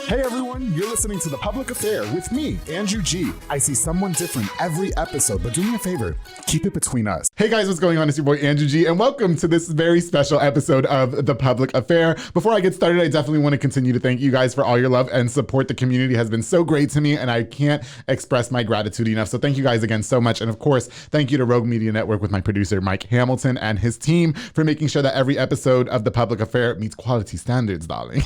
Hey everyone, you're listening to The Public Affair with me, Andrew G. I see someone different every episode, but do me a favor, keep it between us. Hey guys, what's going on? It's your boy Andrew G, and welcome to this very special episode of The Public Affair. Before I get started, I definitely want to continue to thank you guys for all your love and support. The community has been so great to me, and I can't express my gratitude enough. So thank you guys again so much. And of course, thank you to Rogue Media Network with my producer, Mike Hamilton, and his team for making sure that every episode of The Public Affair meets quality standards, darling.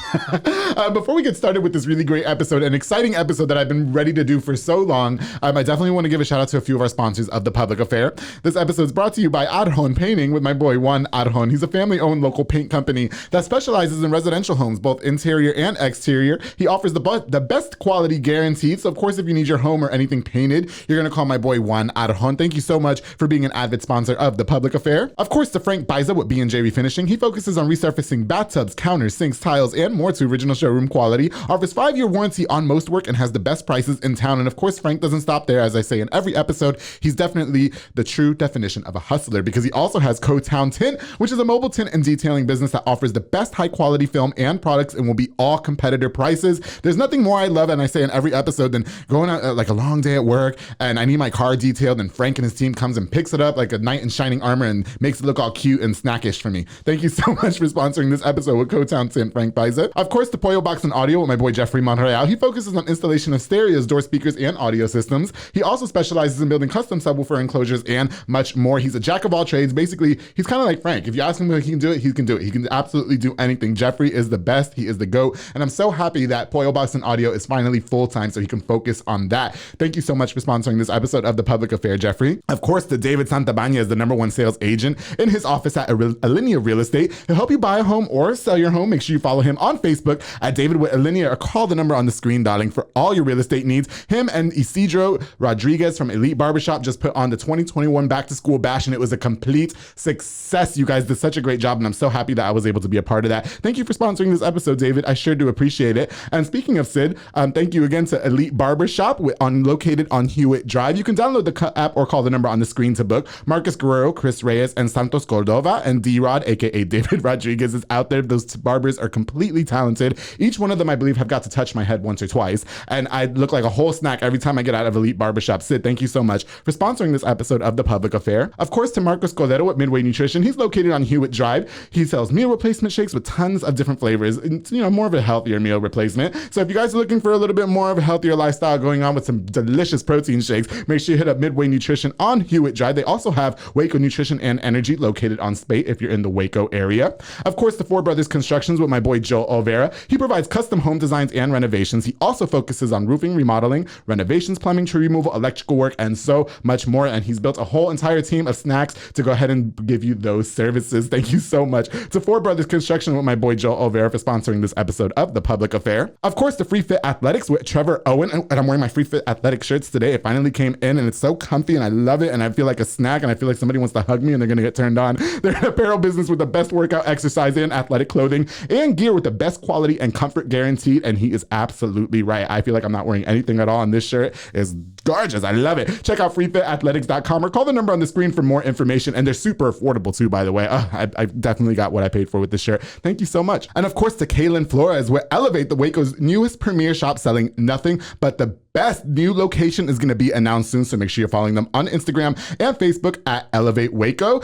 Before we get started with this really great episode, an exciting episode that I've been ready to do for so long, I definitely want to give a shout out to a few of our sponsors of The Public Affair. This episode is brought to you by Arjon Painting with my boy Juan Arjon. He's a family-owned local paint company that specializes in residential homes, both interior and exterior. He offers the best quality guaranteed. So of course, if you need your home or anything painted, you're going to call my boy Juan Arjon. Thank you so much for being an avid sponsor of The Public Affair. Of course, to Frank Biza with B&J Refinishing. He focuses on resurfacing bathtubs, counters, sinks, tiles, and more to original showroom quality. Offers 5-year warranty on most work and has the best prices in town. And of course, Frank doesn't stop there. As I say in every episode, he's definitely the true definition of a hustler because he also has Co-Town Tint, which is a mobile tint and detailing business that offers the best high quality film and products and will be all competitor prices. There's nothing more I love, and I say in every episode, than going out like a long day at work and I need my car detailed, and Frank and his team comes and picks it up like a knight in shining armor and makes it look all cute and snackish for me. Thank you so much for sponsoring this episode with Co-Town Tint, Frank Biza. Of course, the Pollo Box and Audio with my boy Jeffrey Monreal. He focuses on installation of stereos, door speakers, and audio systems. He also specializes in building custom subwoofer enclosures and much more. He's a jack of all trades. Basically, he's kind of like Frank. If you ask him if he can do it, he can do it. He can absolutely do anything. Jeffrey is the best. He is the GOAT. And I'm so happy that Pollo Box and Audio is finally full-time so he can focus on that. Thank you so much for sponsoring this episode of The Public Affair, Jeffrey. Of course, the David Santabanya is the #1 sales agent in his office at Alinea Real Estate. He'll help you buy a home or sell your home. Make sure you follow him on Facebook at David with Alinea or call the number on the screen, darling, for all your real estate needs. Him and Isidro Rodriguez from Elite Barbershop just put on the 2021 Back to School Bash, and it was a complete success. You guys did such a great job, and I'm so happy that I was able to be a part of that. Thank you for sponsoring this episode, David. I sure do appreciate it. And speaking of Sid, thank you again to Elite Barbershop located on Hewitt Drive. You can download the Cut app or call the number on the screen to book. Marcus Guerrero, Chris Reyes, and Santos Cordova, and D-Rod, aka David Rodriguez, is out there. Those barbers are completely talented. Each one of them, I believe, have got to touch my head once or twice, and I look like a whole snack every time I get out of Elite Barbershop. Sid, thank you so much for sponsoring this episode of The Public Affair. Of course, to Marcos Cordero at Midway Nutrition. He's located on Hewitt Drive. He sells meal replacement shakes with tons of different flavors. It's, more of a healthier meal replacement. So if you guys are looking for a little bit more of a healthier lifestyle going on with some delicious protein shakes, make sure you hit up Midway Nutrition on Hewitt Drive. They also have Waco Nutrition and Energy located on Spate if you're in the Waco area. Of course, the Four Brothers Constructions with my boy Joel Olvera. He provides custom home designs and renovations. He also focuses on roofing, remodeling, renovations, plumbing, tree removal, electrical work, and so much more. And he's built a whole entire team of snacks to go ahead and give you those services. Thank you so much to Four Brothers Construction with my boy Joel Olvera for sponsoring this episode of The Public Affair. Of course, the Free Fit Athletics with Trevor Owen, and I'm wearing my Free Fit Athletic shirts today. It finally came in, and it's so comfy, and I love it, and I feel like a snack, and I feel like somebody wants to hug me, and they're gonna get turned on. They're an apparel business with the best workout, exercise, and athletic clothing, and gear with the best quality and comfort guaranteed, and he is absolutely right. I feel like I'm not wearing anything at all, and this shirt is gorgeous. I love it. Check out freefitathletics.com or call the number on the screen for more information, and they're super affordable too, by the way. I definitely got what I paid for with this shirt. Thank you so much. And of course, to Kaylin Flores, where Elevate, the Waco's newest premier shop selling nothing but the best new location is going to be announced soon, so make sure you're following them on Instagram and Facebook at Elevate Waco.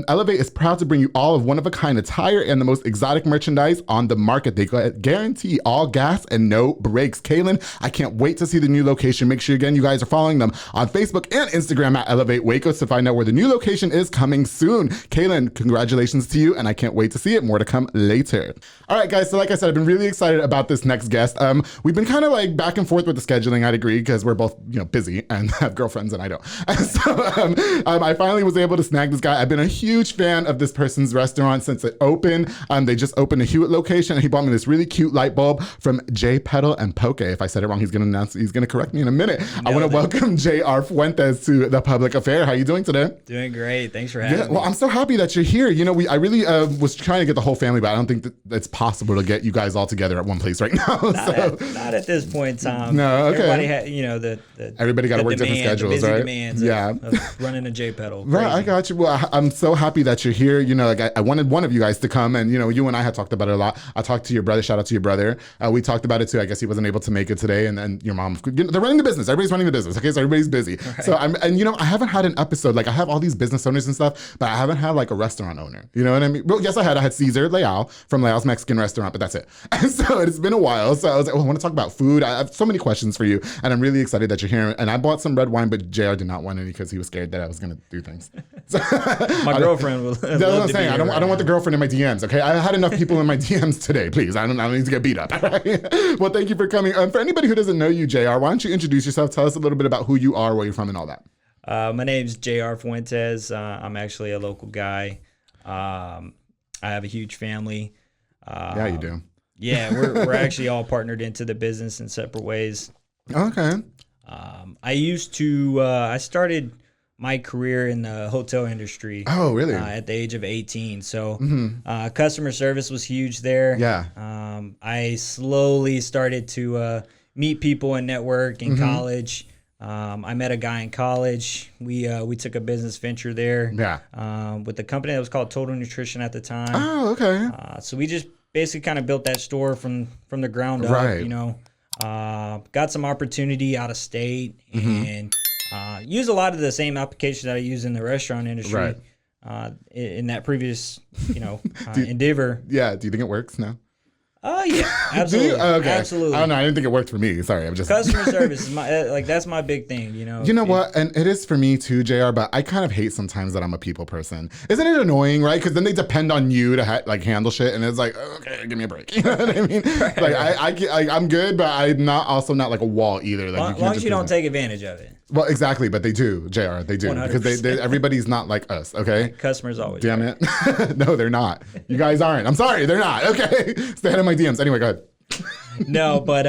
Elevate is proud to bring you all of one-of-a-kind attire and the most exotic merchandise on the market. They guarantee all gas and no breaks. Kaylin, I can't wait to see the new location. Make sure, again, you guys are following them on Facebook and Instagram at Elevate Waco to find out where the new location is coming soon. Kaylin, congratulations to you, and I can't wait to see it. More to come later. All right, guys, so like I said, I've been really excited about this next guest. We've been kind of like back and forth with the scheduling. I'd agree, because we're both busy and have girlfriends and I don't. And so I finally was able to snag this guy. I've been a huge fan of this person's restaurant since it opened. They just opened a Hewitt location, and he bought me this really cute light bulb from J-Petal and Poke. If I said it wrong, he's gonna correct me in a minute. I want to welcome J.R. Fuentes to the Public Affair. How are you doing today? Doing great. Thanks for having me. Well, I'm so happy that you're here. You know, I really was trying to get the whole family, but I don't think that it's possible to get you guys all together at one place right now. Not at this point in time. No, okay. Everybody everybody got to work different schedules, right? Demands of running a J-Petal. Right, I got you. Well, I'm so happy that you're here. You know, like I wanted one of you guys to come, and you and I had talked about it a lot. I talked to your brother. Shout out to your brother. We talked about it too. I guess he wasn't able to make it today, and then your mom. They're running the business. Everybody's running the business. Okay, so everybody's busy. Right. So I haven't had an episode. Like I have all these business owners and stuff, but I haven't had like a restaurant owner. You know what I mean? Well, yes, I had Caesar Leal from Leal's Mexican Restaurant, but that's it. And so it's been a while. So I was like, I want to talk about food. I have so many questions for you, and I'm really excited that you're here. And I bought some red wine, but JR did not want any because he was scared that I was going to do things. So, my girlfriend will. That's what I'm saying. I don't want the girlfriend in my DMs. Okay, I had enough people in my DMs today. Please, I don't need to get beat up. Well, thank you for coming. For anybody who doesn't know you, JR, why don't you introduce yourself? Tell us a little bit about who you are, where you're from, and all that. My name's J.R. Fuentes. I'm actually a local guy. I have a huge family. Yeah, you do. Yeah, we're actually all partnered into the business in separate ways. Okay. I started my career in the hotel industry. Oh, really? At the age of 18. So customer service was huge there. Yeah. I slowly started to meet people and network in college. I met a guy in college. We took a business venture there. Yeah. With the company that was called Total Nutrition at the time. Oh, okay. So we just basically kind of built that store from the ground up. Right. Got some opportunity out of state and use a lot of the same applications that I use in the restaurant industry. Right. In that previous endeavor. Yeah. Do you think it works now? Oh yeah, absolutely. Okay. Absolutely. I don't know. I didn't think it worked for me. Sorry, I'm just customer service is that's my big thing. You know what? And it is for me too, JR. But I kind of hate sometimes that I'm a people person. Isn't it annoying, right? Because then they depend on you to handle shit, and it's like, okay, give me a break. You know what I mean? Right. I'm good, but I'm also not like a wall either. Like, long as you don't take advantage of it. Well, exactly, but they do, JR. They do 100%. Because everybody's not like us. Okay. Customers always. Damn it. No, they're not. You guys aren't. I'm sorry, they're not. Okay. Stay ahead of my DMs. Anyway, go ahead. No, but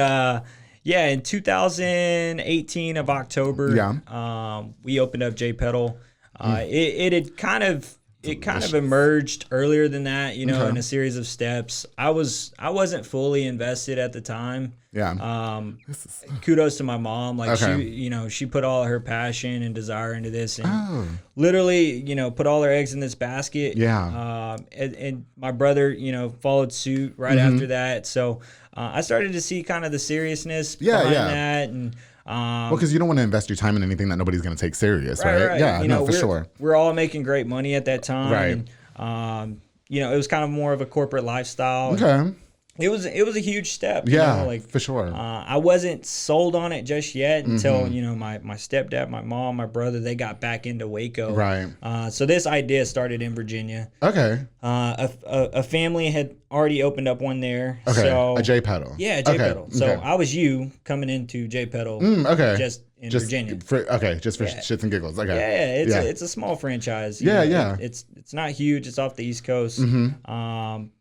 in 2018 of October, we opened up J-Petal. It had kind of emerged earlier than that, in a series of steps. I wasn't fully invested at the time. Yeah. Kudos to my mom. Like she put all her passion and desire into this, and literally, put all her eggs in this basket. Yeah. And my brother, followed suit right after that. So I started to see kind of the seriousness behind that, and because you don't want to invest your time in anything that nobody's going to take serious, right? Yeah, for sure. We're all making great money at that time, right? And, it was kind of more of a corporate lifestyle. Okay. It was a huge step. For sure. I wasn't sold on it just yet until my stepdad, my mom, my brother, they got back into Waco. Right. So this idea started in Virginia. Okay. A family had already opened up one there. Okay. So, a J-Petal. Yeah, a J-Petal. Okay. So I was coming into J-Petal. Okay. Just in Virginia. For shits and giggles. Okay. Yeah, it's a small franchise. Yeah. It's not huge. It's off the East Coast.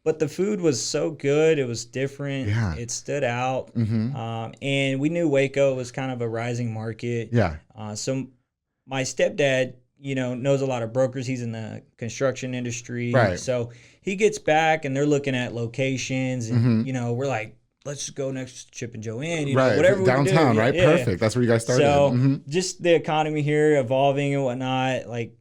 But the food was so good. It was different. Yeah. It stood out. And we knew Waco was kind of a rising market. Yeah. So my stepdad, knows a lot of brokers. He's in the construction industry. Right. So he gets back and they're looking at locations and, we're like, let's just go next to Chip and Joanne, whatever downtown, we do. Right? Yeah. Perfect. That's where you guys started. So just the economy here evolving and whatnot, like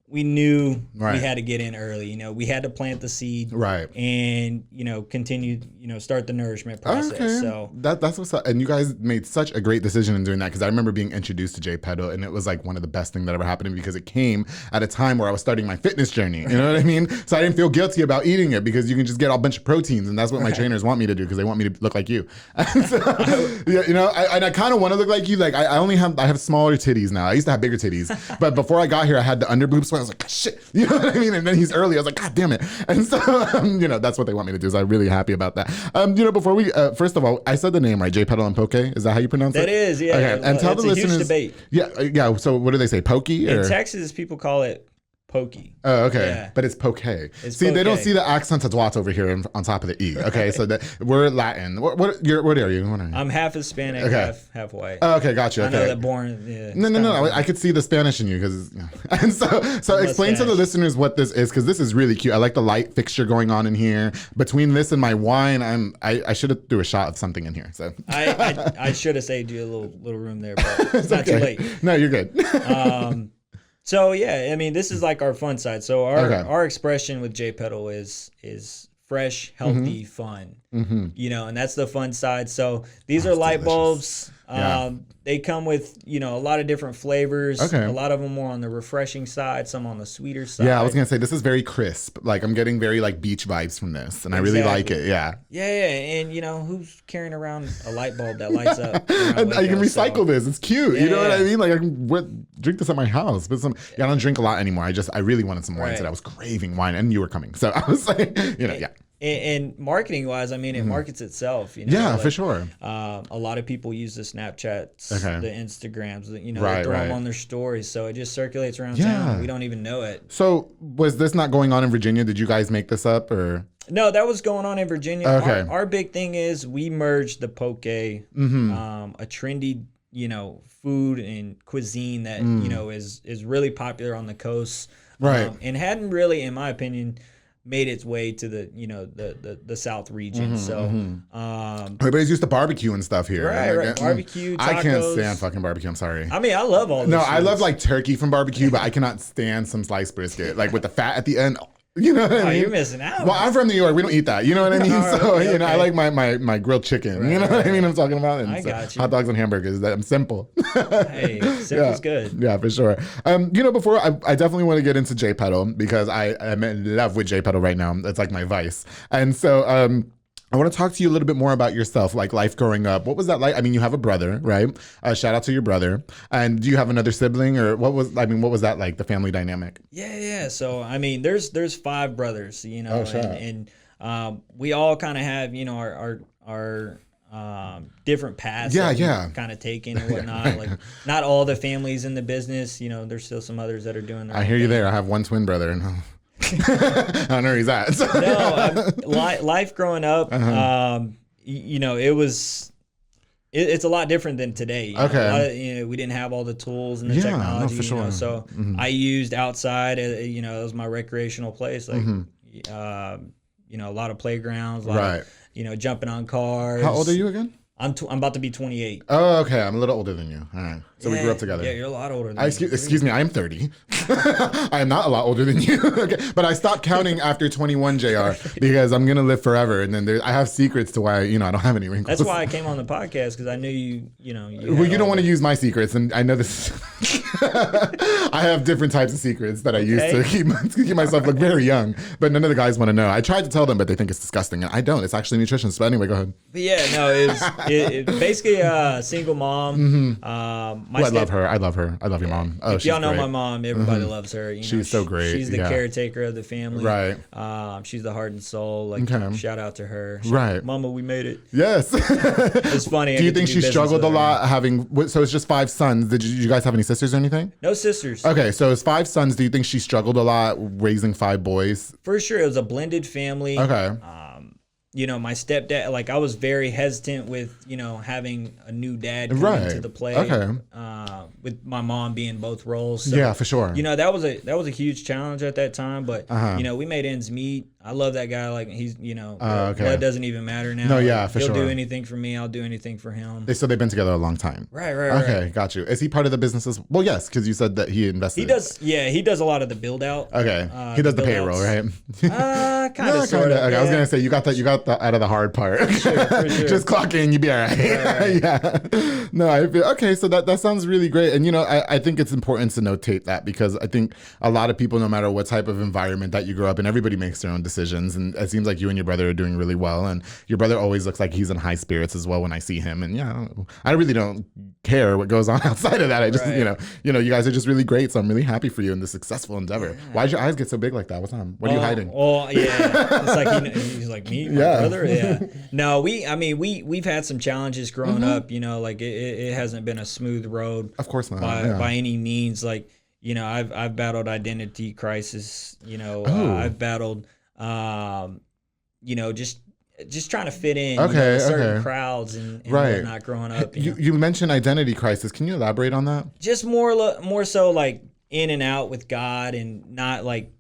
we knew we had to get in early. We had to plant the seed, right, and continue, start the nourishment process. Okay. So that's what's up. And you guys made such a great decision in doing that, because I remember being introduced to J-Petal, and it was like one of the best things that ever happened to me, because it came at a time where I was starting my fitness journey. You know what I mean? So I didn't feel guilty about eating it, because you can just get a bunch of proteins, and that's what my trainers want me to do, because they want me to look like you. And so, I kind of want to look like you. Like I have smaller titties now. I used to have bigger titties, but before I got here, I had the under boobs. I was like, shit, you know what I mean? And then he's early. I was like, God damn it. And so, that's what they want me to do. So I'm really happy about that. Before we, first of all, I said the name right, J-Petal and Poke. Is that how you pronounce it? That is, yeah. Okay. And tell the listeners. Huge debate. Yeah. So what do they say? Pokey? In Texas, people call it pokey. Oh, okay. Yeah. But it's poke. It's See, poke. they don't see the accent of Watts over here on top of the E. Okay, so that we're Latin. What are you? What are you? I'm half Hispanic, Okay. half white. Oh, okay, gotcha. I Okay. know that born. Yeah, No. I could see the Spanish in you because, and so explain to the listeners what this is because this is really cute. I like the light fixture going on in here. Between this and my wine, I should have threw a shot of something in here. So I should have saved you a little room there, but it's not too late. No, you're good. So yeah, I mean, this is like our fun side. So our expression with J-Petal is fresh, healthy, fun. You know, and that's the fun side. So these are light bulbs. They come with, you know, a lot of different flavors. Okay. A lot of them more on the refreshing side, some on the sweeter side. Yeah, I was gonna say this is very crisp. Like I'm getting very like beach vibes from this, and I really like it. Yeah. Yeah, and you know who's carrying around a light bulb that lights up? And I can recycle this. It's cute. You know what I mean? Like I can drink this at my house. But I don't drink a lot anymore. I really wanted some wine, so I was craving wine, and you were coming, so I was like, you know, yeah. And marketing wise, I mean, it markets itself. You know, yeah, like, for sure. A lot of people use the Snapchats, the Instagrams. You know, they throw them on their stories, so it just circulates around town. We don't even know it. So was this not going on in Virginia? Did you guys make this up or? No, that was going on in Virginia. Okay. Our big thing is we merged the poke, a trendy, you know, food and cuisine that you know is really popular on the coast, right? And hadn't really, in my opinion, made its way to the, you know, the South region. Everybody's used to barbecue and stuff here. Right. Barbecue, tacos. I can't stand fucking barbecue. I'm sorry. I mean, I love all this. No, I love like turkey from barbecue, but I cannot stand some sliced brisket, like with the fat at the end. You know what I mean? You're missing out. Well, I'm from New York. We don't eat that. You know what I mean? You know, I like my grilled chicken. You know what I mean? I'm talking about. And I got you. Hot dogs and hamburgers. I'm simple. Hey, simple's good. Yeah, for sure. You know, before I definitely want to get into J-Petal because I'm in love with J-Petal right now. It's like my vice. And so I want to talk to you a little bit more about yourself, like life growing up. What was that like? I mean, you have a brother, right? Shout out to your brother. And do you have another sibling, or what was that like? The family dynamic? Yeah. So I mean, there's 5 brothers, you know, and we all kind of have, you know, our different paths. Kind of taken and whatnot. Like not all the families in the business, you know. There's still some others that are doing their I hear you there. I have one twin brother, and I don't know where he's at. No, life growing up, you know, it's a lot different than today. You know, we didn't have all the tools and the technology. No, for sure. You know, so I used outside. You know, it was my recreational place. Like, you know, a lot of playgrounds. A lot of, you know, jumping on cars. How old are you again? I'm about to be 28. Oh, okay. I'm a little older than you. All right. So we grew up together. Yeah, you're a lot older than me. Excuse me, I am 30. I am not a lot older than you. Okay. But I stopped counting after 21, JR, because I'm going to live forever. And then I have secrets to why, you know, I don't have any wrinkles. That's why I came on the podcast, because I knew you know. Well, you don't want to use my secrets. And I know this. I have different types of secrets that I use to keep myself look very young. But none of the guys want to know. I tried to tell them, but they think it's disgusting. And I don't. It's actually nutritious. But anyway, go ahead. But yeah, no, it's basically a single mom. I love her. I love her. I love your mom. Oh, if y'all know my mom, everybody loves her. You know, she's so great. She's the caretaker of the family. Right. She's the heart and soul. Like, shout out to her. Right. Mama, we made it. Yes. It's funny. Do you think she struggled a lot having, so it's just 5 sons. Did you guys have any sisters or anything? No sisters. Okay, so it's 5 sons. Do you think she struggled a lot raising 5 boys? For sure. It was a blended family. Okay. You know, my stepdad, like, I was very hesitant with, you know, having a new dad come into the play. Okay. With my mom being both roles. So, yeah, for sure. You know, that was a huge challenge at that time, but you know, we made ends meet. I love that guy. Like, he's, you know, blood doesn't even matter now. No, yeah, for sure. He'll do anything for me. I'll do anything for him. So they've been together a long time. Right. Okay, got you. Is he part of the business as well? Yes, because you said that he invested. He does. Yeah, he does a lot of the build out. Okay, he does the payroll, right? Kind of, sort of. Okay, I was gonna say you got that out of the hard part. For sure. Just clock in, you be all right. Yeah. No, I feel okay. So that sounds really great, and you know, I think it's important to notate that because I think a lot of people, no matter what type of environment that you grow up in, everybody makes their own decisions, and it seems like you and your brother are doing really well, and your brother always looks like he's in high spirits as well when I see him, and yeah, I really don't care what goes on outside of that. I just, you know, you guys are just really great, so I'm really happy for you in this successful endeavor. Yeah. Why'd your eyes get so big like that? What's on? What are you hiding? Oh, yeah, it's like he's like me, my brother. Yeah, no, we've had some challenges growing up. You know, like it hasn't been a smooth road. Of course not. By any means, like. I've battled identity crisis. I've battled, just trying to fit in, certain crowds and whatnot growing up. You mentioned identity crisis. Can you elaborate on that? Just more so like in and out with God and not like,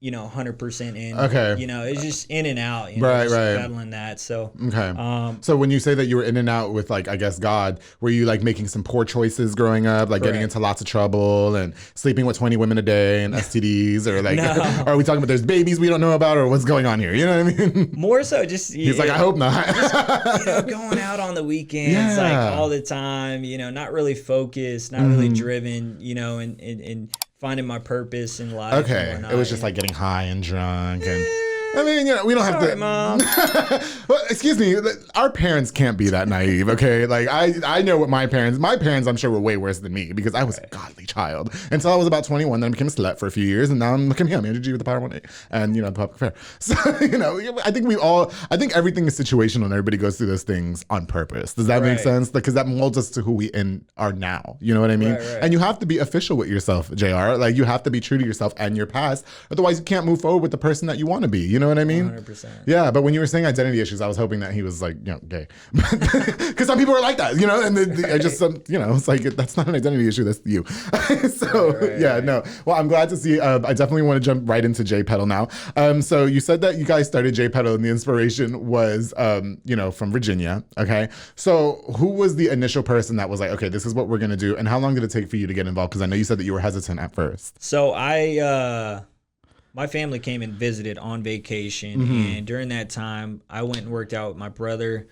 100% in. Okay. It's just in and out. Right. Battling that. So. Okay. So when you say that you were in and out with like, I guess God, were you like making some poor choices growing up, like getting into lots of trouble and sleeping with 20 women a day and STDs, or like, are we talking about there's babies we don't know about, or what's going on here? You know what I mean? More so just. He's like, I hope not. Just, going out on the weekends, like all the time. Not really focused, not really driven. And finding my purpose in life. Okay, it was just like getting high and drunk, and I mean, we don't have to. Mom. Well, excuse me, our parents can't be that naive. Okay, like I know what my parents, I'm sure were way worse than me, because I was a godly child until I was about 21. Then I became a slut for a few years, and now look at me, I'm Andrew G with the Power 1A, and the public affair. So I think everything is situational, and everybody goes through those things on purpose. Does that make sense? Because that molds us to who we are now. You know what I mean? Right. And you have to be official with yourself, JR. Like you have to be true to yourself and your past. Otherwise, you can't move forward with the person that you want to be. You know what I mean? 100%. Yeah, but when you were saying identity issues, I was hoping that he was like, gay, because some people are like that, and I just, it's like that's not an identity issue, that's you. No. Well, I'm glad to see. I definitely want to jump right into J-Petal now. So you said that you guys started J-Petal, and the inspiration was, from Virginia. Okay, so who was the initial person that was like, okay, this is what we're gonna do, and how long did it take for you to get involved? Because I know you said that you were hesitant at first. So my family came and visited on vacation, and during that time, I went and worked out with my brother.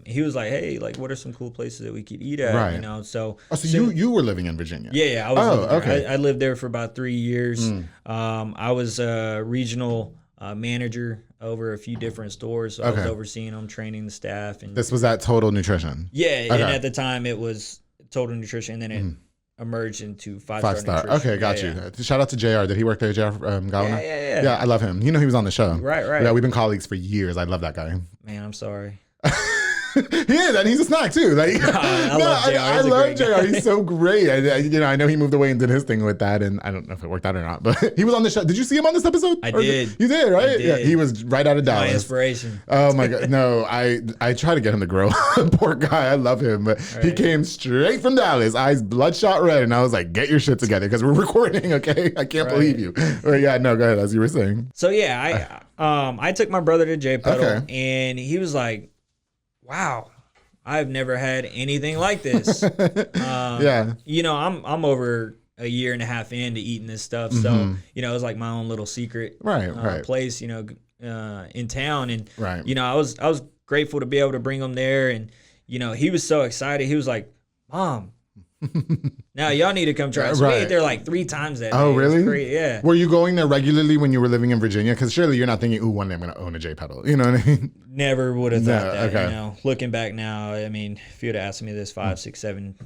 He was like, "Hey, like, what are some cool places that we could eat at?" Right. So you were living in Virginia? Yeah, I was. Okay. I lived there for about 3 years. I was a regional manager over a few different stores, so I was overseeing them, training the staff. And this was at Total Nutrition. Yeah, and at the time it was Total Nutrition, and then it emerged into five star. Okay, got you. Shout out to JR. Did he work there, JR Galvin? Yeah, I love him. He was on the show. Right. Yeah, we've been colleagues for years. I love that guy. Man, I'm sorry. He is, and he's a snack too. Like, I love JR. He's so great. I know he moved away and did his thing with that, and I don't know if it worked out or not, but he was on the show. Did you see him on this episode? I did. You did, right? I did. Yeah, he was right out of Dallas. My inspiration. Oh my God. No, I try to get him to grow. Poor guy. I love him, but he came straight from Dallas, eyes bloodshot red, and I was like, get your shit together because we're recording, okay? I can't believe you. But yeah, no, go ahead, as you were saying. So yeah, I took my brother to J-Petal, and he was like, wow, I've never had anything like this. I'm over a year and a half into eating this stuff, so it was like my own little secret place, in town, and I was grateful to be able to bring him there, and he was so excited. He was like, "Mom, now y'all need to come try." So we ate there like 3 times that day. Oh, really? Great. Yeah. Were you going there regularly when you were living in Virginia? Because surely you're not thinking, "Ooh, one day I'm going to own a J-Petal." You know what I mean? Never would have thought that. Okay. Looking back now, I mean, if you'd have asked me this 5, 6, 7,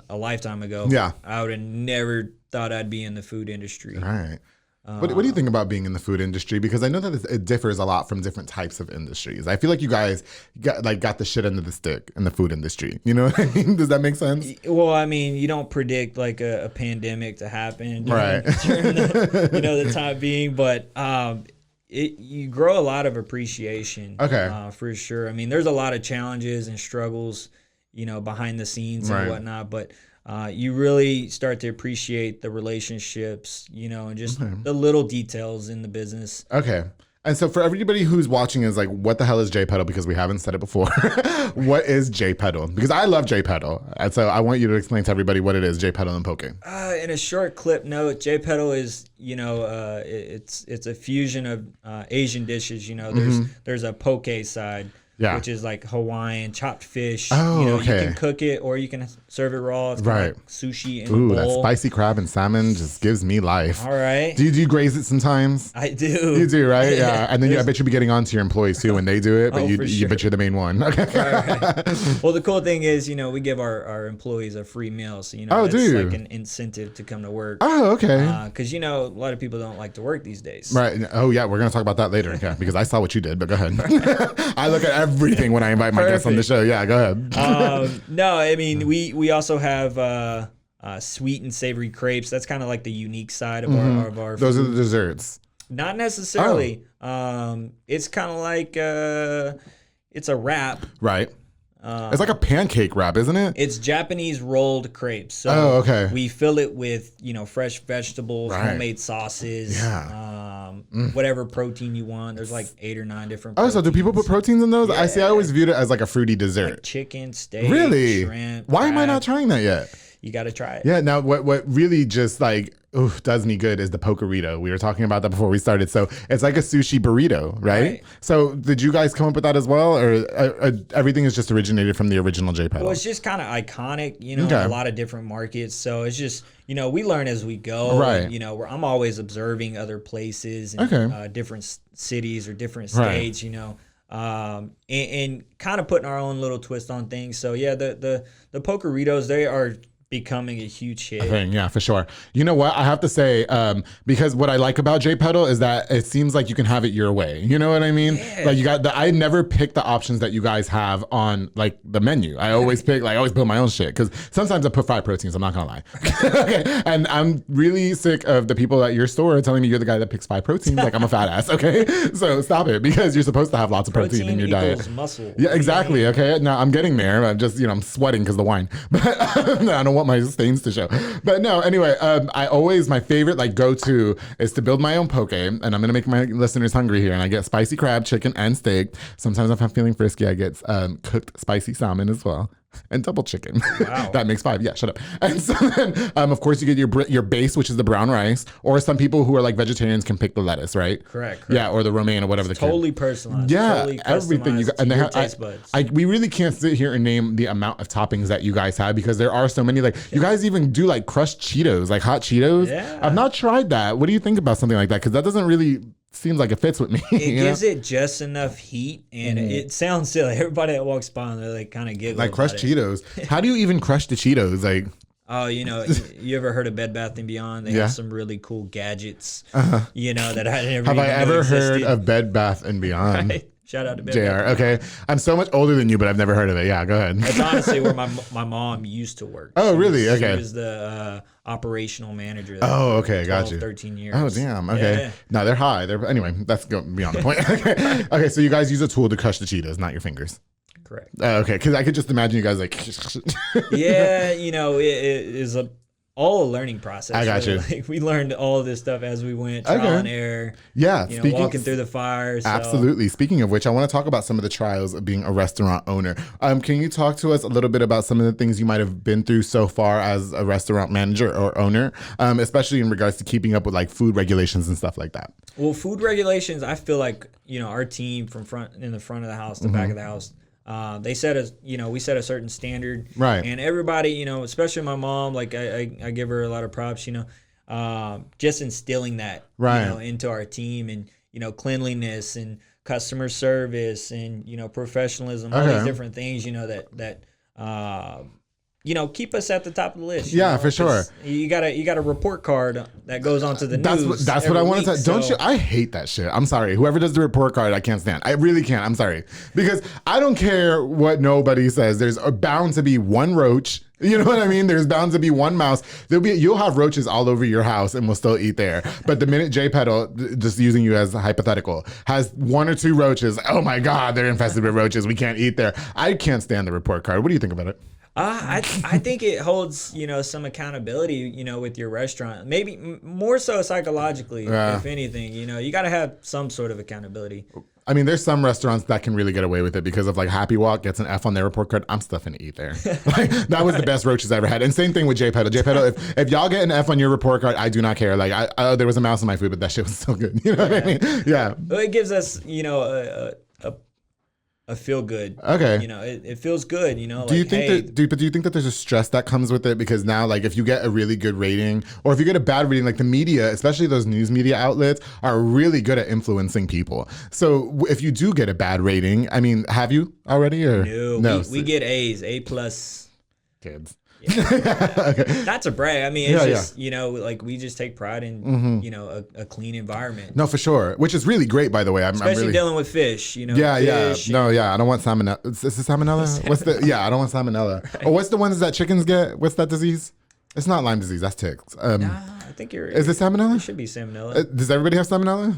a lifetime ago, I would have never thought I'd be in the food industry. Right. What do you think about being in the food industry? Because I know that it differs a lot from different types of industries. I feel like you guys got the shit under the stick in the food industry. You know what I mean? Does that make sense? Well, I mean, you don't predict like a pandemic to happen during the, the time being, but you grow a lot of appreciation. For sure. I mean, there's a lot of challenges and struggles, behind the scenes and whatnot, but you really start to appreciate the relationships, and just the little details in the business. Okay. And so for everybody who's watching is like, what the hell is J-Petal? Because we haven't said it before. What is J-Petal? Because I love J-Petal. And so I want you to explain to everybody what it is, J-Petal and Poke. In a short clip note, J-Petal is, it's a fusion of Asian dishes. There's a poke side. Which is like Hawaiian chopped fish. You can cook it or you can serve it raw. It's kind of like sushi in a bowl. That spicy crab and salmon just gives me life. All right. Do you graze it sometimes? I do. You do, right? Yeah. And then I bet you be getting on to your employees too when they do it, but you bet you're the main one. Okay. Right. Well, the cool thing is, we give our employees a free meal. So, it's like an incentive to come to work. Oh, okay. Because, a lot of people don't like to work these days. Right. Oh, yeah. We're going to talk about that later. Okay. Because I saw what you did, but go ahead. I look at everything when I invite my guests on the show. Yeah, go ahead. No, I mean, we also have sweet and savory crepes. That's kind of like the unique side of our Those food. are the desserts. Not necessarily. It's kind of like it's a wrap. Right. It's like a pancake wrap, isn't it? It's Japanese rolled crepes. So okay. we fill it with, fresh vegetables, homemade sauces, whatever protein you want. There's like 8 or 9 different proteins. So do people put proteins in those? Yeah. I always viewed it as like a fruity dessert. Like chicken, steak, really? shrimp. Why am I not trying that yet? You got to try it. Yeah. Now, what really just like does me good is the pokerito. We were talking about that before we started. So it's like a sushi burrito, right? So did you guys come up with that as well, or everything is just originated from the original J-Petal? Well, it's just kind of iconic, in a lot of different markets. So it's just, we learn as we go. Right. And, I'm always observing other places and different cities or different states, and kind of putting our own little twist on things. So yeah, the pokeritos, they are becoming a huge hit. Yeah, for sure. You know what? I have to say, because what I like about J-Petal is that it seems like you can have it your way. You know what I mean? Yeah. Like I never pick the options that you guys have on like the menu. I always pick, I always build my own shit because sometimes I put 5 proteins. I'm not gonna lie. Okay. And I'm really sick of the people at your store telling me you're the guy that picks 5 proteins. Like I'm a fat ass. Okay. So stop it, because you're supposed to have lots of protein in your diet. Muscle. Yeah, exactly. Okay. Now I'm getting there. I'm just, I'm sweating because of the wine, but I don't want my stains to show. But no, anyway, my favorite like go-to is to build my own poke, and I'm gonna make my listeners hungry here, and I get spicy crab, chicken, and steak. Sometimes if I'm feeling frisky, I get cooked spicy salmon as well. And double chicken. Wow. That makes 5. Yeah, shut up. And so then, of course, you get your base, which is the brown rice, or some people who are like vegetarians can pick the lettuce, right? Correct. Yeah, or the romaine or whatever totally personalized. Yeah, totally everything you got. And they have, taste buds. we really can't sit here and name the amount of toppings that you guys have, because there are so many. Like you guys even do like crushed Cheetos, like hot Cheetos. Yeah. I've not tried that. What do you think about something like that? Because that doesn't really seems like it fits with me. It gives it just enough heat, and it sounds silly. Everybody that walks by, they're like kind of giggle. Like crushed Cheetos. How do you even crush the Cheetos? Like, oh, you ever heard of Bed Bath & Beyond? They have some really cool gadgets, that I never have I ever existed. heard of Bed Bath & Beyond? Right? Shout out to Bed JR. Bath. Okay. I'm so much older than you, but I've never heard of it. Yeah, go ahead. That's honestly where my mom used to work. Oh, really? Okay. She was the operational manager there. Oh, okay. 12, Got you. 13 years. Oh, damn. Okay. Yeah. No, they're high. Anyway, that's beyond the point. Okay, so you guys use a tool to crush the Cheetos, not your fingers. Correct. Okay, because I could just imagine you guys like. Yeah, it is all a learning process. I got you. Like, we learned all of this stuff as we went, trial and error. Yeah, walking through the fire. So. Absolutely. Speaking of which, I want to talk about some of the trials of being a restaurant owner. Can you talk to us a little bit about some of the things you might have been through so far as a restaurant manager or owner, especially in regards to keeping up with like food regulations and stuff like that? Well, food regulations, I feel like our team in the front of the house, the back of the house. They set we set a certain standard, right? And everybody, especially my mom, like I give her a lot of props, just instilling that, right, into our team, and cleanliness and customer service and professionalism, all these different things, that keep us at the top of the list. Yeah, for sure. You got a report card that goes onto the news. That's what I wanted to. Don't you? I hate that shit. I'm sorry. Whoever does the report card, I can't stand. I really can't. I'm sorry, because I don't care what nobody says. There's bound to be one roach. You know what I mean? There's bound to be one mouse. You'll have roaches all over your house and we'll still eat there. But the minute J-Petal, just using you as a hypothetical, has 1 or 2 roaches, oh my God, they're infested with roaches. We can't eat there. I can't stand the report card. What do you think about it? I think it holds, some accountability, with your restaurant. Maybe more so psychologically, if anything. You got to have some sort of accountability. I mean, there's some restaurants that can really get away with it because of like Happy Walk gets an F on their report card. I'm stuffing to eat there. Like, that was the best roaches I ever had. And same thing with J-Petal. J-Petal, if y'all get an F on your report card, I do not care. Like, there was a mouse in my food, but that shit was still good. You know what I mean? Yeah. Well, it gives us, a feel good. Okay. It feels good. Do you think do you think that there's a stress that comes with it? Because now, like, if you get a really good rating, or if you get a bad rating, like the media, especially those news media outlets, are really good at influencing people. So if you do get a bad rating, I mean, have you already or no? We get A's, A+. Kids. Yeah. Okay. Not to brag. I mean, it's just, like we just take pride in, a clean environment. No, for sure. Which is really great, by the way. Especially I'm really dealing with fish, fish. No, I don't want salmonella. Is this salmonella? I don't want salmonella. Right. Or what's the ones that chickens get? What's that disease? It's not Lyme disease. That's ticks. Nah, I think Is it salmonella? It should be salmonella. Does everybody have salmonella?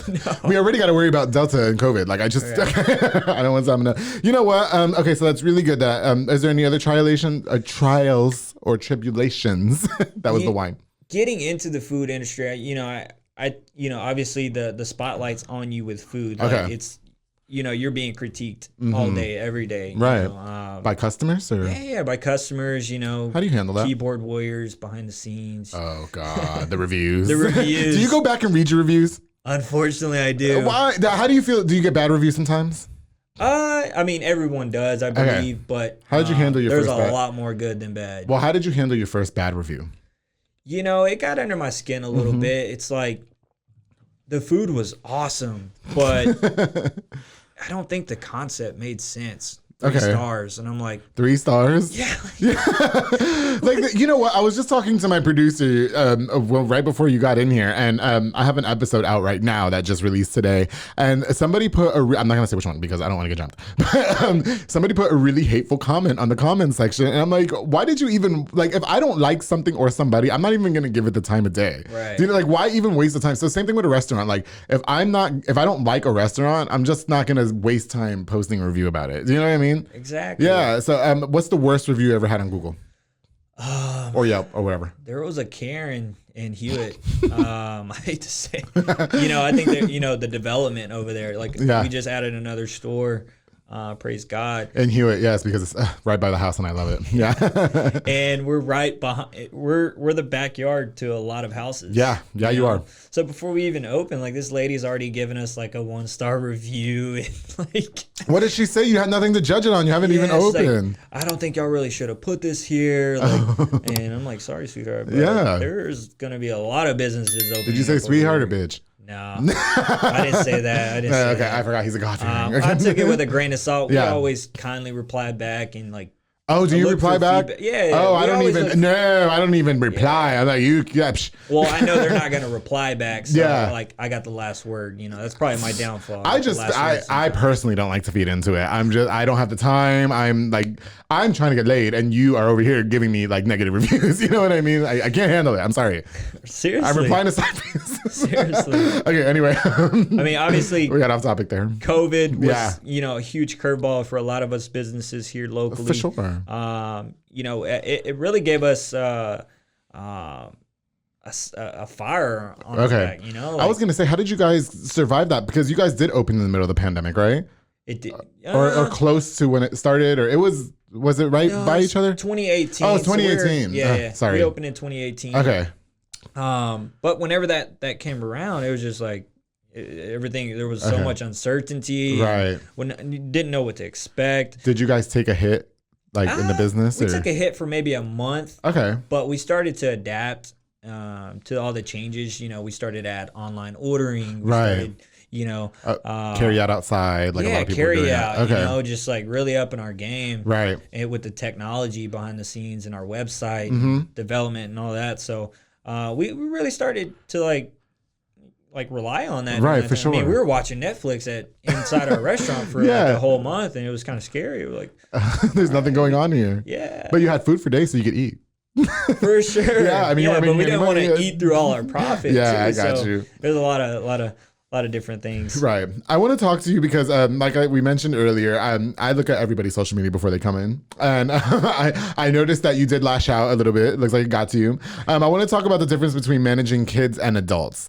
No. We already got to worry about Delta and COVID. Like I just, I don't want salmonella. You know what? Okay, so that's really good. That is there any other trials or tribulations? That was the wine. Getting into the food industry, I obviously the spotlight's on you with food. Like it's, you're being critiqued all day, every day. Right. By customers or? Yeah, by customers, How do you handle that? Keyboard warriors behind the scenes. Oh, God. The reviews. The reviews. Do you go back and read your reviews? Unfortunately, I do. Why? How do you feel? Do you get bad reviews sometimes? I mean, everyone does, I believe. But how did you handle your first bad? There's a lot more good than bad. Well, how did you handle your first bad review? It got under my skin a little bit. It's like the food was awesome, but I don't think the concept made sense. 3 stars, and I'm like 3 stars. Yeah. Like you know what? I was just talking to my producer right before you got in here, and I have an episode out right now that just released today, and somebody put I'm not gonna say which one because I don't want to get jumped, but somebody put a really hateful comment on the comment section, and I'm like, why did you even like? If I don't like something or somebody, I'm not even gonna give it the time of day. Right. Like why even waste the time? So same thing with a restaurant. Like if I don't like a restaurant, I'm just not gonna waste time posting a review about it. Do you know what I mean? Exactly. Yeah. So, what's the worst review you ever had on Google? Or Yelp or whatever? There was a Karen in Hewitt. I hate to say, I think that the development over there. Like we just added another store. Praise God. In Hewitt, yes, because it's right by the house, and I love it. Yeah. And we're right behind. We're the backyard to a lot of houses. Yeah, you are. So before we even open, like this lady's already given us like a 1-star review, and like. What did she say? You had nothing to judge it on. You haven't even opened. Like, I don't think y'all really should have put this here. Like, and I'm like, sorry, sweetheart. But there's gonna be a lot of businesses open. Did you say sweetheart or bitch? No, I didn't say that. I forgot he's a God fearing. I took it with a grain of salt. We always kindly reply back and like. Oh, do you reply back? Yeah. Oh, I don't even reply. I'm like, you. Well, I know they're not gonna reply back. So like, I got the last word. That's probably my downfall. I personally don't like to feed into it. I don't have the time. I'm trying to get laid, and you are over here giving me like negative reviews. You know what I mean? I can't handle it. I'm sorry. Seriously. I'm replying to side pieces. Seriously. Okay. Anyway. I mean, obviously, we got off topic there. COVID was, a huge curveball for a lot of us businesses here locally. For sure. It really gave us a fire on our back, I was gonna say, how did you guys survive that? Because you guys did open in the middle of the pandemic, right? It did, or close to when it started, or was it right by each other? 2018. Oh, it's 2018. So sorry, we opened in 2018. Okay. But whenever that came around, it was just like everything. There was so much uncertainty. Right. When you didn't know what to expect. Did you guys take a hit? Like in the business? We took a hit for maybe a month. Okay. But we started to adapt to all the changes. We started at online ordering. We started, carry out outside. Like a lot of people carry doing out. Okay. Just like really upping our game. Right. And with the technology behind the scenes and our website development and all that. So we really started to like rely on that. Right, for sure. I mean, we were watching Netflix inside our restaurant for like a whole month, and it was kind of scary. We were like, there's nothing going on here. Yeah. But you had food for days, so you could eat. For sure. Yeah, I mean, but we didn't want to eat through all our profits. Yeah, I got you. There's a lot of different things. Right. I want to talk to you because, we mentioned earlier, I look at everybody's social media before they come in, and I noticed that you did lash out a little bit. It looks like it got to you. I want to talk about the difference between managing kids and adults.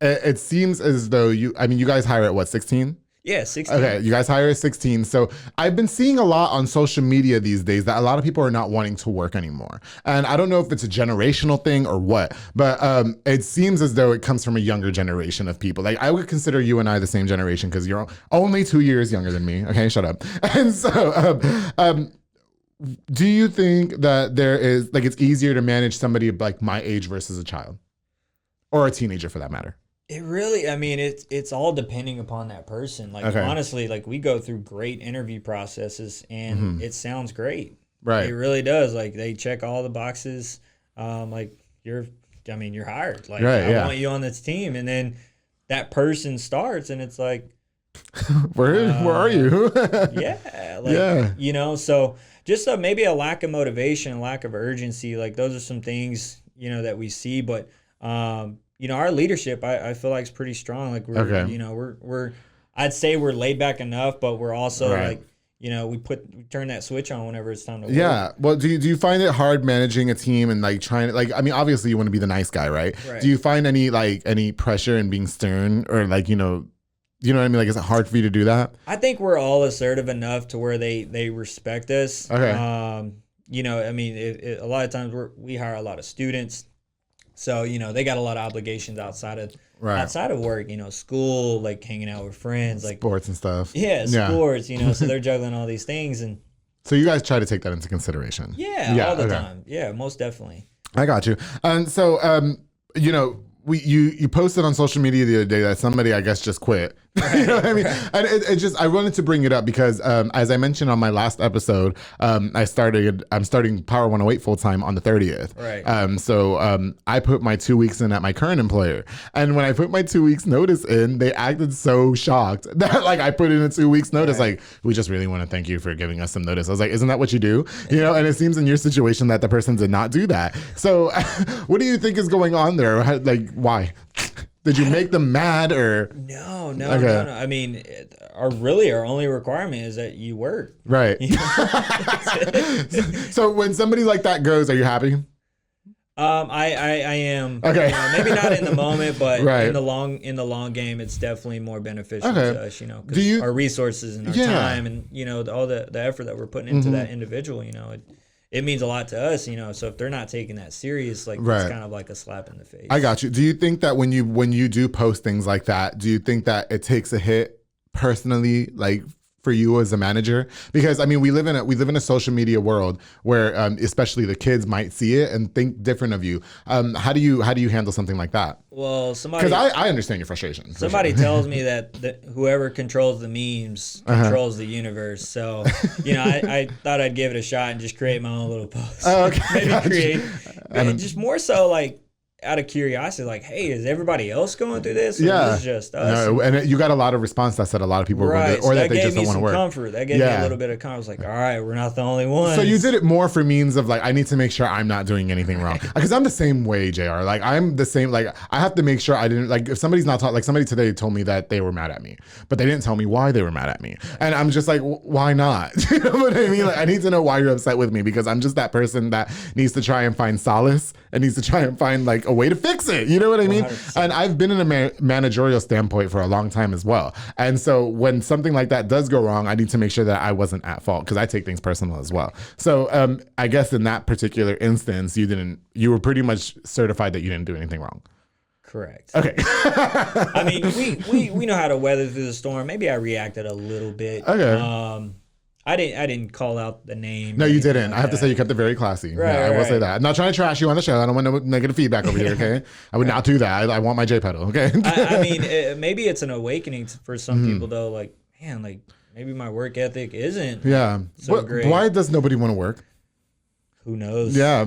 It seems as though you guys hire at what, 16? Yeah, 16. Okay, you guys hire at 16. So I've been seeing a lot on social media these days that a lot of people are not wanting to work anymore. And I don't know if it's a generational thing or what, but it seems as though it comes from a younger generation of people. Like I would consider you and I the same generation because you're only 2 years younger than me. Okay, shut up. And so do you think that there is, like, it's easier to manage somebody like my age versus a child or a teenager for that matter? It really, it's all depending upon that person. Like, honestly, like we go through great interview processes and it sounds great. Right. It really does. Like they check all the boxes. Like you're hired. Like I want you on this team. And then that person starts and it's like, Where are you? Yeah. Like, so just maybe a lack of motivation, lack of urgency. Like those are some things, that we see. But, our leadership, I feel like is pretty strong. Like we're I'd say we're laid back enough, but we're also like, we turn that switch on whenever it's time to work. Yeah. Well, do you find it hard managing a team and like trying to, like, I mean, obviously you want to be the nice guy, right? Do you find any pressure in being stern or like, you know what I mean? Like, is it hard for you to do that? I think we're all assertive enough to where they respect us. Okay. I mean, a lot of times we hire a lot of students. So, they got a lot of obligations outside of work, school, like hanging out with friends, like sports and stuff. Yeah, sports, so they're juggling all these things. And so you guys try to take that into consideration. Yeah, all the time. Yeah, most definitely. I got you. And so, you posted on social media the other day that somebody, I guess, just quit. You know what I mean? And I wanted to bring it up because, as I mentioned on my last episode, I'm starting Power 108 full time on the 30th. Right. So I put my 2 weeks in at my current employer. And when I put my 2 weeks notice in, they acted so shocked that like I put in a 2 weeks notice. Like, we just really want to thank you for giving us some notice. I was like, isn't that what you do? And it seems in your situation that the person did not do that. So what do you think is going on there? Like, why? Did you make them mad or? No. I mean, our only requirement is that you work. Right. So when somebody like that goes, are you happy? I am. Okay. Maybe not in the moment, but in the long game, it's definitely more beneficial to us. Because our resources and our time and all the effort that we're putting into that individual. It means a lot to us, so if they're not taking that serious, like it's kind of like a slap in the face. I got you. Do you think that when you do post things like that, do you think that it takes a hit personally, like for you as a manager? Because I mean, we live in a social media world where especially the kids might see it and think different of you. How do you handle something like that? Well, because I understand your frustration. Somebody tells me that whoever controls the memes controls the universe. So I thought I'd give it a shot and just create my own little post. Oh, okay. Maybe just more so like out of curiosity, like, hey, is everybody else going through this? Or this is just us? No, and you got a lot of response that said a lot of people were going through, or that they just don't want to work. That gave me a little bit of comfort. Like, all right, we're not the only ones. So you did it more for means of like, I need to make sure I'm not doing anything wrong. Because I'm the same way, JR. Like, I'm the same. Like, I have to make sure I didn't, like, if somebody's not like somebody today told me that they were mad at me, but they didn't tell me why they were mad at me. And I'm just like, why not? You know what I mean? Like, I need to know why you're upset with me, because I'm just that person that needs to try and find solace and needs to try and find like a way to fix it. You know what I mean? 100%. And I've been in a managerial standpoint for a long time as well. And so when something like that does go wrong, I need to make sure that I wasn't at fault, because I take things personal as well. So I guess in that particular instance, you were pretty much certified that you didn't do anything wrong. Correct. Okay. I mean, we know how to weather through the storm. Maybe I reacted a little bit. Okay. I didn't call out the name. No, you didn't. Like I have to say you kept it very classy. Right, I will say that. I'm not trying to trash you on the show. I don't want no negative feedback over here, okay? I would not do that. I want my J-Petal, okay? I mean, maybe it's an awakening for some people, though. Like, man, like maybe my work ethic isn't so great. Why does nobody want to work? Who knows? Yeah.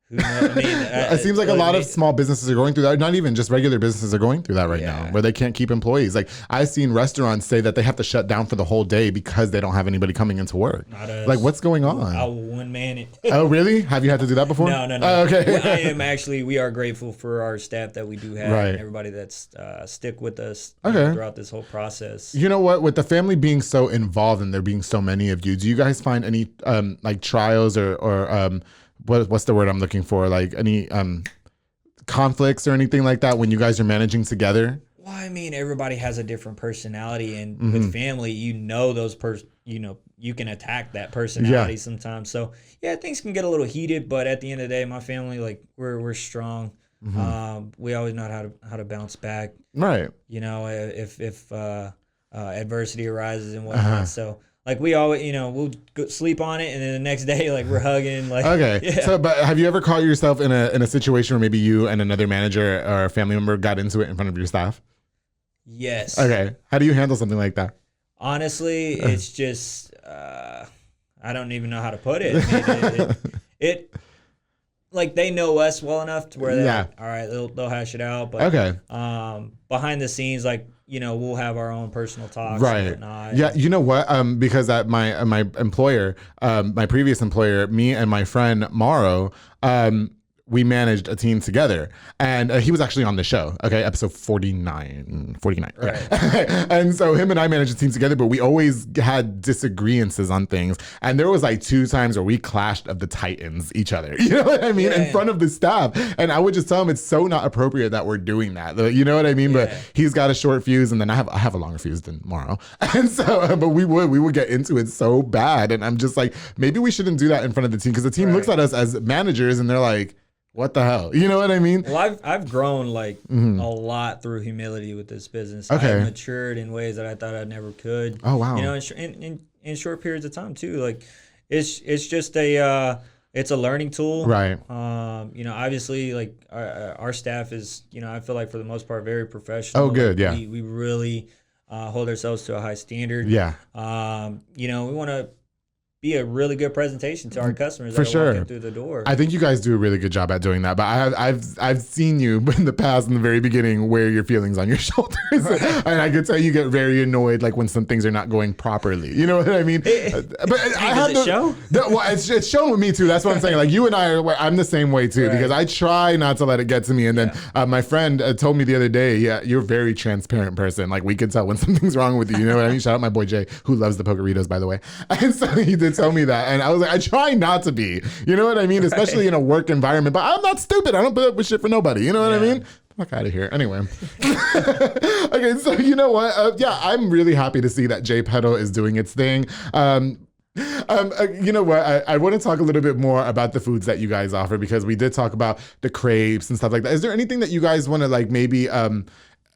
I mean, it seems like a lot of small businesses are going through that. Not even just regular businesses are going through that right now, where they can't keep employees. Like, I've seen restaurants say that they have to shut down for the whole day because they don't have anybody coming into work. Not us. Like, what's going on? I will one man it. Oh, really? Have you had to do that before? No. Oh, okay. We are grateful for our staff that we do have, and everybody that's stick with us throughout this whole process. You know what? With the family being so involved and there being so many of you, do you guys find any like trials or what's the word I'm looking for? Like any conflicts or anything like that when you guys are managing together? Well, I mean, everybody has a different personality, and with family, you can attack that personality sometimes. So things can get a little heated, but at the end of the day, my family, like we're strong. We always know how to bounce back. Right. If adversity arises and whatnot. So. Like we always, we'll go sleep on it, and then the next day, like we're hugging. Like So, but have you ever caught yourself in a situation where maybe you and another manager or a family member got into it in front of your staff? Yes. Okay. How do you handle something like that? Honestly, it's just I don't even know how to put it. I mean, it like they know us well enough to where they're like, all right, they'll hash it out. But behind the scenes, like we'll have our own personal talks Right. and whatnot. Yeah. You know what? Because at my employer, my previous employer, me and my friend Morrow, we managed a team together, and he was actually on the show. Okay, episode 49. Right. Okay. And so him and I managed a team together, but we always had disagreements on things. And there was like 2 times where we clashed of the titans each other. You know what I mean? In front of the staff. And I would just tell him it's so not appropriate that we're doing that. You know what I mean? But he's got a short fuse, and then I have a longer fuse than Morrow. And so, but we would get into it so bad. And I'm just like, maybe we shouldn't do that in front of the team, because the team looks at us as managers and they're like, what the hell? You know what I mean? Well, I've grown like a lot through humility with this business. Okay. I've matured in ways that I thought I never could. Oh, wow. In short periods of time too. Like it's just it's a learning tool. Right. Obviously like our staff is, I feel like for the most part very professional. Oh, good. Like, Yeah. We really hold ourselves to a high standard. Yeah. We want to be a really good presentation to our customers For that are sure. walking through the door. I think you guys do a really good job at doing that. But I've seen you in the past, in the very beginning, wear your feelings on your shoulders, and I could tell you get very annoyed, like when some things are not going properly. You know what I mean? But I have to show. Well, it's shown with me too. That's what I'm saying. Like you and I'm the same way too, because I try not to let it get to me. And then my friend told me the other day, you're a very transparent person. Like we can tell when something's wrong with you. You know what I mean? Shout out my boy Jay, who loves the Pokeritos, by the way. And so he did tell me that, and I was like, I try not to be. You know what I mean? Especially in a work environment. But I'm not stupid. I don't put up with shit for nobody. You know what I mean? Fuck out of here. Anyway. Okay, so you know what? I'm really happy to see that J-Petal is doing its thing. You know what? I want to talk a little bit more about the foods that you guys offer, because we did talk about the crepes and stuff like that. Is there anything that you guys want to like maybe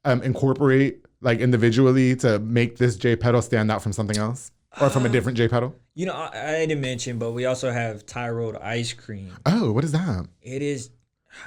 incorporate like individually to make this J-Petal stand out from something else, or from a different J-Petal? I didn't mention, but we also have Thai rolled ice cream. Oh, what is that? It is,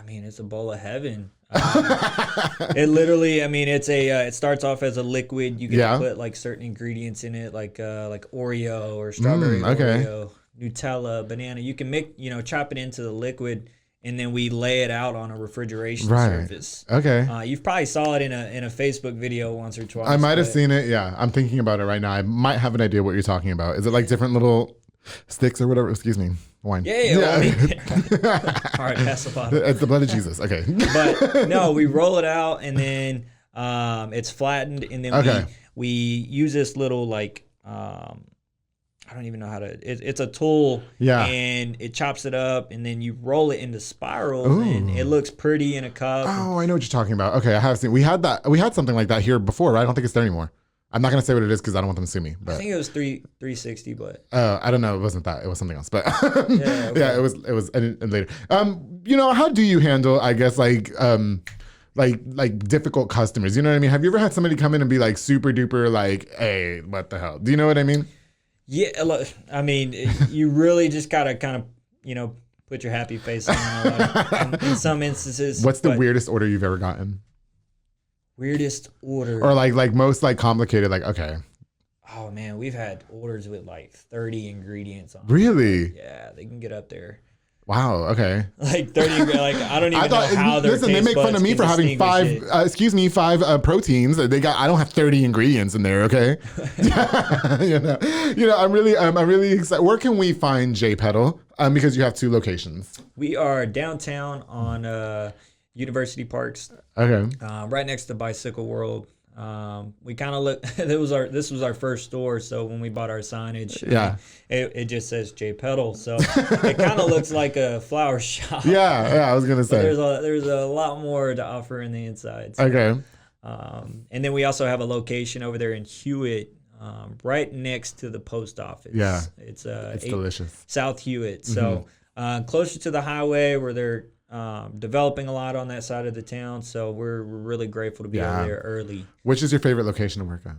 it's a bowl of heaven. It literally, it starts off as a liquid. You can put like certain ingredients in it, like Oreo or strawberry Oreo, Nutella, banana. You can chop it into the liquid, and then we lay it out on a refrigeration surface. Okay. You've probably saw it in a Facebook video once or twice. I might have seen it. Yeah, I'm thinking about it right now. I might have an idea what you're talking about. Is it like different little sticks or whatever? Excuse me. Wine. Yeah. All right, pass the bottle. It's the blood of Jesus. Okay. But no, we roll it out, and then it's flattened, and then we use this little like I don't even know how to. It's a tool, and it chops it up, and then you roll it into spirals, and it looks pretty in a cup. Oh, I know what you're talking about. Okay, I have seen. We had something like that here before, right? I don't think it's there anymore. I'm not gonna say what it is because I don't want them to sue me. But I think it was 360, but I don't know. It wasn't that. It was something else. But it was and later. How do you handle, I guess, like difficult customers? You know what I mean? Have you ever had somebody come in and be like super duper like, hey, what the hell? Do you know what I mean? Yeah, look, you really just gotta kind of, put your happy face on in some instances. What's the weirdest order you've ever gotten? Weirdest order, or like most like complicated? Like, okay. Oh man, we've had orders with like 30 ingredients on. Really? Yeah, they can get up there. Wow. Okay. Like 30. Like I don't even know how they're. Listen, they make fun of me for having five proteins. I don't have 30 ingredients in there. Okay. I'm really excited. Where can we find J-Petal? Because you have 2 locations. We are downtown on University Parks. Okay. Right next to Bicycle World. We kind of look. This was our first store, so when we bought our signage, it just says J-Petal, so it kind of looks like a flower shop. Yeah, I was gonna say. There's a lot more to offer in the inside. So, okay. And then we also have a location over there in Hewitt, right next to the post office. Yeah, it's delicious. South Hewitt, so closer to the highway where they're developing a lot on that side of the town, so we're really grateful to be over there early. Which is your favorite location to work at?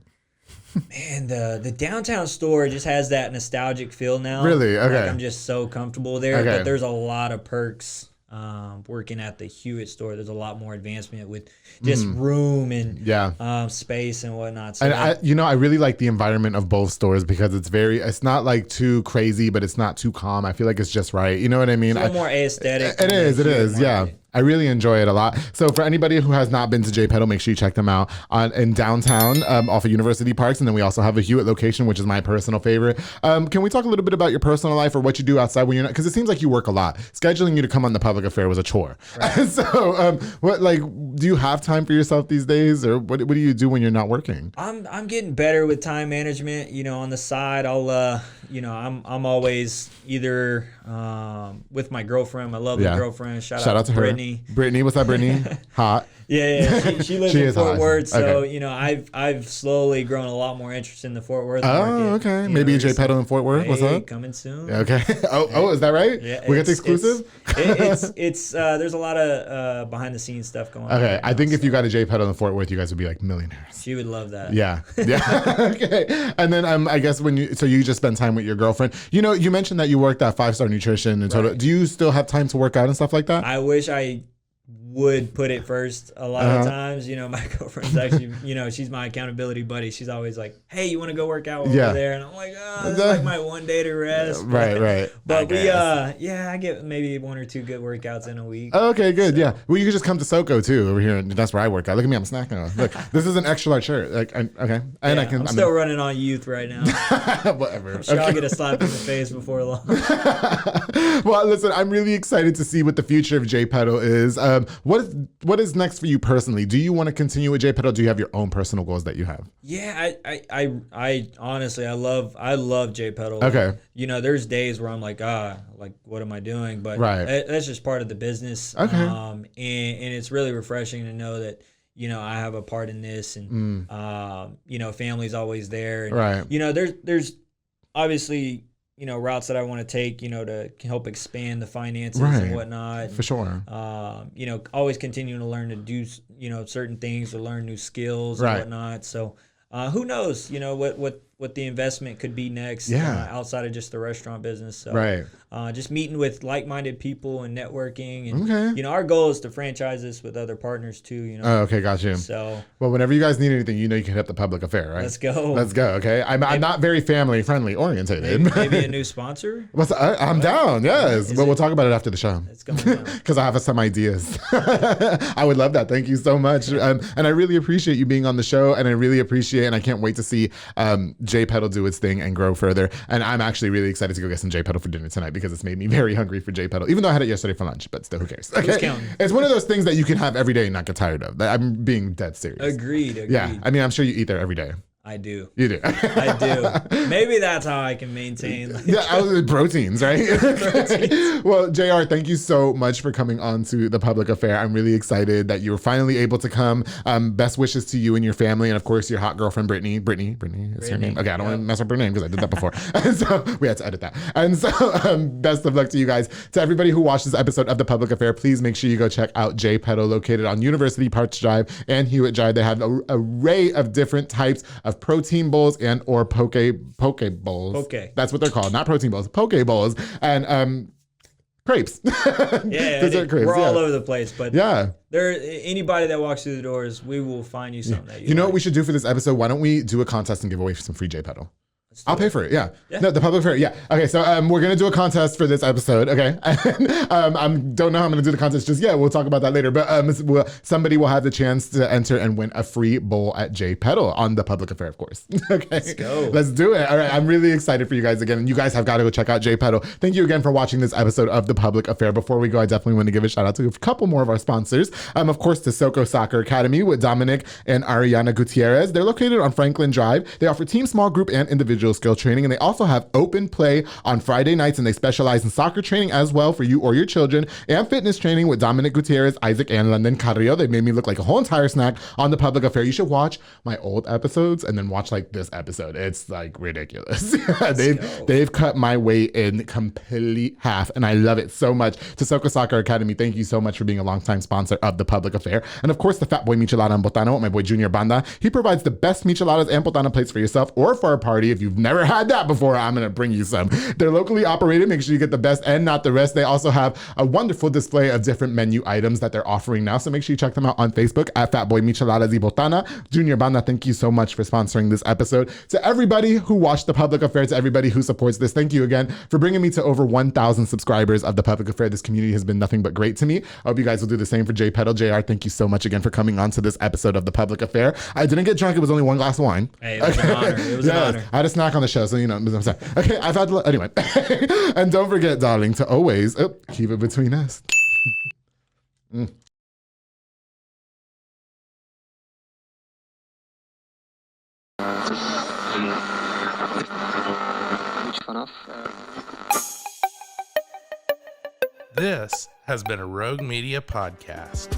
Man, the downtown store just has that nostalgic feel now. Really? Okay. Like I'm just so comfortable there. Okay. But there's a lot of perks working at the Hewitt store. There's a lot more advancement with just room and space and whatnot. So and I really like the environment of both stores because it's not like too crazy, but it's not too calm. I feel like it's just right. You know what I mean? It's a little more aesthetic. It is. Yeah. I really enjoy it a lot. So for anybody who has not been to J-Petal, make sure you check them out in downtown off of University Parks. And then we also have a Hewitt location, which is my personal favorite. Can we talk a little bit about your personal life or what you do outside when you're not? Because it seems like you work a lot. Scheduling you to come on the Public Affair was a chore. Right. So what, like, do you have time for yourself these days, or what do you do when you're not working? I'm getting better with time management. You know, on the side, I'll I'm always either with my girlfriend, my lovely girlfriend. Shout out to Brittany. Brittany, what's up, Brittany? Hot. Yeah. She lives in Fort Worth, so you know, I've slowly grown a lot more interest in the Fort Worth market. Oh, okay. Maybe a J-Petal in Fort Worth. What's up? Coming soon. Okay. Oh, is that right? Yeah, we got the exclusive. It's there's a lot of behind the scenes stuff going on. Okay, right I think if you got a J-Petal in Fort Worth, you guys would be like millionaires. She would love that. Yeah. Okay. And then I guess you just spend time with your girlfriend. You know, you mentioned that you worked at 5-Star Nutrition and total. Do you still have time to work out and stuff like that? I wish I would put it first a lot of times. You know, my girlfriend's actually, you know, she's my accountability buddy. She's always like, hey, you want to go work out over there? And I'm like, oh, this is like my one day to rest. Right. But I get maybe 1 or 2 good workouts in a week. Okay, good. So. Yeah. Well, you can just come to SoCo too over here, and that's where I work out. Look at me, I'm snacking. Look, this is an extra large shirt. Like, okay. And I'm still running on youth right now. Whatever. I'm sure I'll get a slap in the face before long. Well, listen, I'm really excited to see what the future of J-Petal is. What is next for you personally? Do you want to continue with J-Petal? Do you have your own personal goals that you have? Yeah, I honestly, I love J-Petal. Okay. You know, there's days where I'm like, what am I doing? But that's just part of the business. Okay. And it's really refreshing to know that, you know, I have a part in this, and you know, family's always there. And, you know, there's obviously, you know, routes that I want to take, you know, to help expand the finances and whatnot. For sure. You know, always continuing to learn to do, you know, certain things, or learn new skills and whatnot. So who knows, you know, what the investment could be next outside of just the restaurant business. So just meeting with like-minded people and networking. And, you know, our goal is to franchise this with other partners too, you know. Oh, okay, got you. So, well, whenever you guys need anything, you know you can hit the Public Affair, right? Let's go, okay? I'm not very family-friendly orientated. Maybe a new sponsor? I'm down, yes. But we'll talk about it after the show. It's going down. Because I have some ideas. I would love that. Thank you so much. And I really appreciate you being on the show, and I really appreciate, and I can't wait to see J-Petal do its thing and grow further. And I'm actually really excited to go get some J-Petal for dinner tonight, because it's made me very hungry for J-Petal, even though I had it yesterday for lunch, but still, who cares? Okay. It's one of those things that you can have every day and not get tired of. I'm being dead serious. Agreed. Yeah. I mean, I'm sure you eat there every day. I do. You do. I do. Maybe that's how I can maintain. Proteins, right? Proteins. Well, JR, thank you so much for coming on to the Public Affair. I'm really excited that you were finally able to come. Best wishes to you and your family, and of course your hot girlfriend, Brittany. Brittany is her name. Okay, I don't want to mess up her name because I did that before. And so we had to edit that. And so best of luck to you guys. To everybody who watched this episode of the Public Affair, please make sure you go check out J-Petal, located on University Parks Drive and Hewitt Drive. They have an array of different types of protein bowls and or poke bowls. Poke. That's what they're called. Not protein bowls, poke bowls. And crepes. Crepes, we're all over the place, but there anybody that walks through the doors, we will find you something that you know like. What we should do for this episode? Why don't we do a contest and give away some free J-Petal? I'll pay for it. Yeah. No, the Public Affair. Yeah. Okay. So we're gonna do a contest for this episode. Okay. I don't know how I'm gonna do the contest just yet. We'll talk about that later. But somebody will have the chance to enter and win a free bowl at J-Petal on the Public Affair, of course. Okay. Let's go. Let's do it. All right. I'm really excited for you guys again, and you guys have got to go check out J-Petal. Thank you again for watching this episode of the Public Affair. Before we go, I definitely want to give a shout out to a couple more of our sponsors. Of course, the SoCo Soccer Academy with Dominic and Ariana Gutierrez. They're located on Franklin Drive. They offer team, small group, and individual skill training, and they also have open play on Friday nights, and they specialize in soccer training as well for you or your children, and fitness training with Dominic Gutierrez, Isaac, and London Carrillo. They made me look like a whole entire snack on the Public Affair. You should watch my old episodes and then watch like this episode. It's like ridiculous. They've cut my weight in complete half, and I love it so much. To SoCo Soccer Academy, thank you so much for being a longtime sponsor of the Public Affair. And of course, the Fat Boy Michelada and Botana with my boy Junior Banda. He provides the best micheladas and botana plates for yourself or for a party. If you you've never had that before, I'm going to bring you some. They're locally operated. Make sure you get the best and not the rest. They also have a wonderful display of different menu items that they're offering now. So make sure you check them out on Facebook at Fatboy Micheladas y Botana. Junior Banda, thank you so much for sponsoring this episode. To everybody who watched The Public Affair, to everybody who supports this, thank you again for bringing me to over 1,000 subscribers of The Public Affair. This community has been nothing but great to me. I hope you guys will do the same for J-Petal. JR, thank you so much again for coming on to this episode of The Public Affair. I didn't get drunk. It was only one glass of wine. Hey, it was an honor. It was an honor. I had a snack on the show, so I'm sorry. Okay, I've had anyway. And don't forget, darling, to always keep it between us. This has been a Rogue Media podcast.